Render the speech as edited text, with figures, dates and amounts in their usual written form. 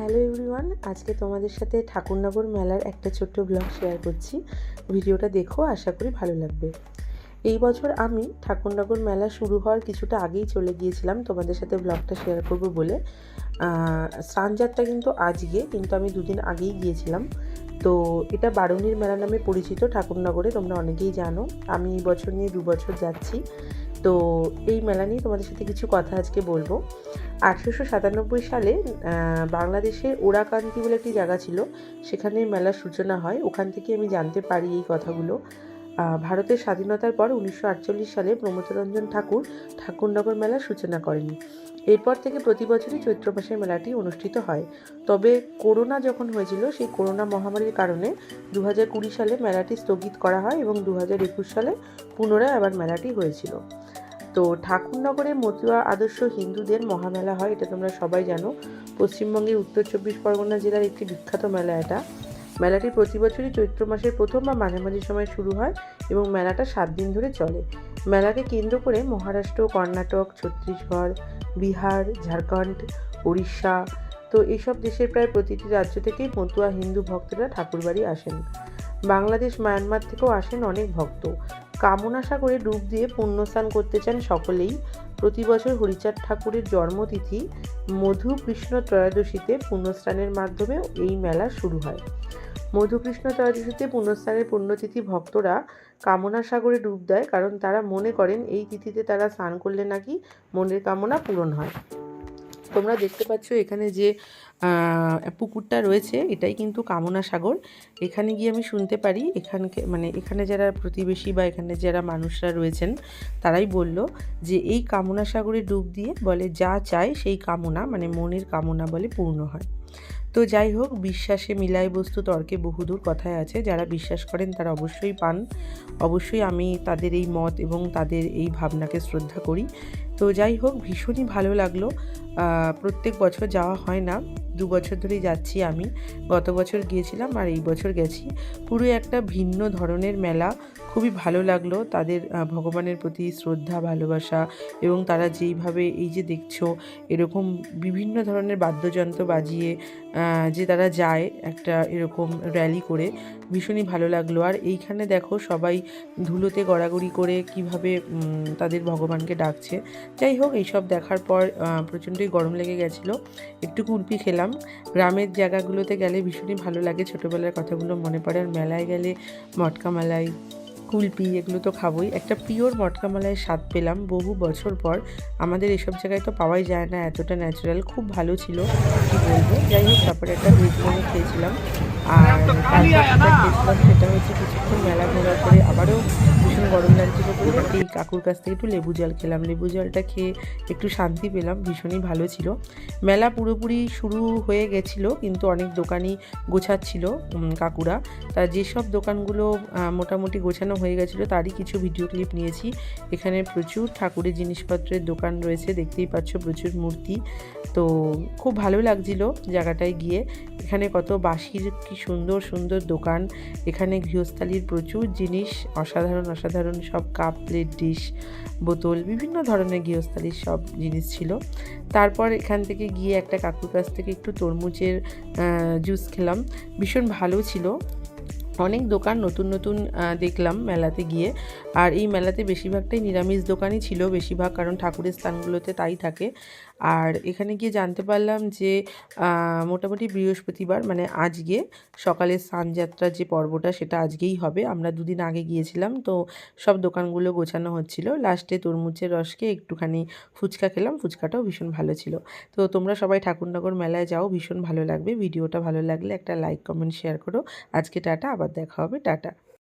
Hello everyone, আজকে তোমাদের সাথে ঠাকুরনগর মেলার একটা ছোট্ট ব্লগ শেয়ার করছি। ভিডিওটা দেখো, আশা করি ভালো লাগবে। এই বছর আমি ঠাকুরনগর মেলা শুরু হওয়ার কিছুটা আগেই চলে গিয়েছিলাম তোমাদের সাথে ব্লগটা শেয়ার করব বলে। স্নানযাত্রা কিন্তু আজকে, কিন্তু আমি দুদিন আগেই গিয়েছিলাম। তো এটা বারুণীর মেলা নামে পরিচিত ঠাকুরনগরে, তোমরা অনেকেই জানো। আমি এই বছর নিয়ে 2 বছর যাচ্ছি। তো এই মেলা নিয়ে তোমাদের সাথে কিছু কথা আজকে বলবো। 1897 সালে বাংলাদেশের ওরাকান্তি বলে একটি জায়গা ছিল, সেখানে মেলার সূচনা হয়। ওখান থেকে আমি জানতে পারি এই কথাগুলো। ভারতের স্বাধীনতার পর 1948 সালে প্রমথরঞ্জন ঠাকুর ঠাকুরনগর মেলার সূচনা করেন। এরপর থেকে প্রতি বছরই চৈত্র মাসের মেলাটি অনুষ্ঠিত হয়। তবে করোনা যখন হয়েছিল, সেই করোনা মহামারীর কারণে 2020 সালে মেলাটি স্থগিত করা হয় এবং 2021 সালে পুনরায় আবার মেলাটি হয়েছিল। তো ঠাকুরনগরে মতুয়া আদর্শ হিন্দুদের মহামেলা হয়, এটা তোমরা সবাই জানো। পশ্চিমবঙ্গের উত্তর 24 পরগনা জেলার একটি বিখ্যাত মেলা এটা। মেলাটি প্রতি বছরই চৈত্র মাসের প্রথম বা মাঝামাঝি সময় শুরু হয় এবং মেলাটা 7 দিন ধরে চলে। মেলাকে কেন্দ্র করে মহারাষ্ট্র, কর্ণাটক, ছত্তিশগড়, বিহার, ঝাড়খণ্ড, উড়িষ্যা, তো এইসব দেশের প্রায় প্রতিটি রাজ্য থেকেই মতুয়া হিন্দু ভক্তরা ঠাকুরবাড়ি আসেন। বাংলাদেশ, মায়ানমার থেকেও আসেন অনেক ভক্ত। কামনা সাগরে ডুব দিয়ে পুণ্যস্নান করতে চান সকলেই। প্রতি বছর হরিচাঁদ ঠাকুরের জন্মতিথি মধুকৃষ্ণ ত্রয়োদশীতে পুণ্যস্নানের মাধ্যমে এই মেলা শুরু হয়। মধুকৃষ্ণ ত্রয়োদশীতে পুণ্যস্নানের পুণ্যতিথি ভক্তরা কামনা সাগরে ডুব দেয়, কারণ তারা মনে করেন এই তিথিতে তারা স্নান করলে নাকি মনের কামনা পূরণ হয়। তোমরা দেখতে পাচ্ছ এখানে যে পুকুরটা রয়েছে, এটাই কিন্তু কামনা সাগর। এখানে গিয়ে আমি শুনতে পারি, এখানে যারা প্রতিবেশী বা এখানে যারা মানুষরা রয়েছেন, তারাই বলল যে এই কামনা সাগরে ডুব দিয়ে বলে যা চায় সেই কামনা, মানে মনের কামনা বলে পূর্ণ হয়। তো যাই হোক, বিশ্বাসে মিলায় বস্তু তর্কে বহুদূর কথায় আছে। যারা বিশ্বাস করেন তারা অবশ্যই পান। অবশ্যই আমি তাদের এই মত এবং তাদের এই ভাবনাকে শ্রদ্ধা করি। তো যাই হোক, ভীষণই ভালো লাগলো। প্রত্যেক বছর যাওয়া হয় না, 2 বছর ধরেই যাচ্ছি আমি। গত বছর গিয়েছিলাম আর এই বছর গেছি। পুরো একটা ভিন্ন ধরনের মেলা, খুবই ভালো লাগলো। তাদের ভগবানের প্রতি শ্রদ্ধা, ভালোবাসা, এবং তারা যেইভাবে এই যে দেখছো এরকম বিভিন্ন ধরনের বাদ্যযন্ত্র বাজিয়ে যে তারা যায় একটা এরকম র্যালি করে, ভীষণই ভালো লাগলো। আর এইখানে দেখো সবাই ধুলোতে গড়াগড়ি করে কিভাবে তাদের ভগবানকে ডাকছে। যাই হোক, এইসব দেখার পর প্রচণ্ডই গরম লেগে গেছিলো। একটু কুলপি খেলাম। গ্রামের জায়গাগুলোতে গেলে ভীষণই ভালো লাগে, ছোটোবেলার কথাগুলো মনে পড়ে। আর মেলায় গেলে মটকা মালাই, কুলপি এগুলো তো খাবোই। একটা পিওর মটকা মালাইয়ের স্বাদ পেলাম বহু বছর পর। আমাদের এসব জায়গায় তো পাওয়াই যায় না, এতটা ন্যাচারাল, খুব ভালো ছিল, কী বলবো। যাই হোক, তারপরে একটা ভেজ মোমো খেয়েছিলাম। আর তারপর যেটা খেয়েছিলাম সেটা হচ্ছে, কিছুক্ষণ মেলা ঘোরার পরে আবারও ভীষণ গরম লাগছিল বলে এই কাকুর কাছ থেকে একটু লেবু জল খেলাম। লেবু জলটা খেয়ে একটু শান্তি পেলাম, ভীষণই ভালো ছিল। মেলা পুরোপুরি শুরু হয়ে গেছিলো, কিন্তু অনেক দোকানই গোছাচ্ছিল কাকুরা। তা যেসব দোকানগুলো মোটামুটি গোছানো হয়ে গেছিলো তারই কিছু ভিডিও ক্লিপ নিয়েছি। এখানে প্রচুর ঠাকুরের জিনিসপত্রের দোকান রয়েছে, দেখতেই পাচ্ছ, প্রচুর মূর্তি। তো খুব ভালো লাগছিল জায়গাটায় গিয়ে। এখানে কত বাঁশির কি সুন্দর সুন্দর দোকান। এখানে গৃহস্থালির প্রচুর জিনিস, অসাধারণ অসাধারণ সব কাপ, প্লেট, ডিশ, বোতল, বিভিন্ন ধরনের গৃহস্থালির সব জিনিস ছিল। তারপর এখান থেকে গিয়ে একটা কাকুর কাছ থেকে একটু তরমুজের জুস খেলাম, ভীষণ ভালো ছিল। অনেক দোকান নতুন নতুন দেখলাম মেলাতে গিয়ে। আর এই মেলাতে বেশিরভাগটাই নিরামিষ দোকানই ছিল বেশিরভাগ, কারণ ঠাকুরের স্থানগুলোতে তাই থাকে। আর এখানে গিয়ে জানতে পারলাম যে মোটামুটি বৃহস্পতিবার, মানে আজকে সকালে স্নানযাত্রার যে পর্বটা সেটা আজকেই হবে। আমরা 2 দিন আগে গিয়েছিলাম, তো সব দোকানগুলো গোছানো হচ্ছিল। লাস্টে তরমুজের রসকে একটুখানি ফুচকা খেলাম, ফুচকাটাও ভীষণ ভালো ছিল। তো তোমরা সবাই ঠাকুরনগর মেলায় যাও, ভীষণ ভালো লাগবে। ভিডিওটা ভালো লাগলে একটা লাইক, কমেন্ট, শেয়ার করো। আজকে টাটা, আবার দেখা হবে, টাটা।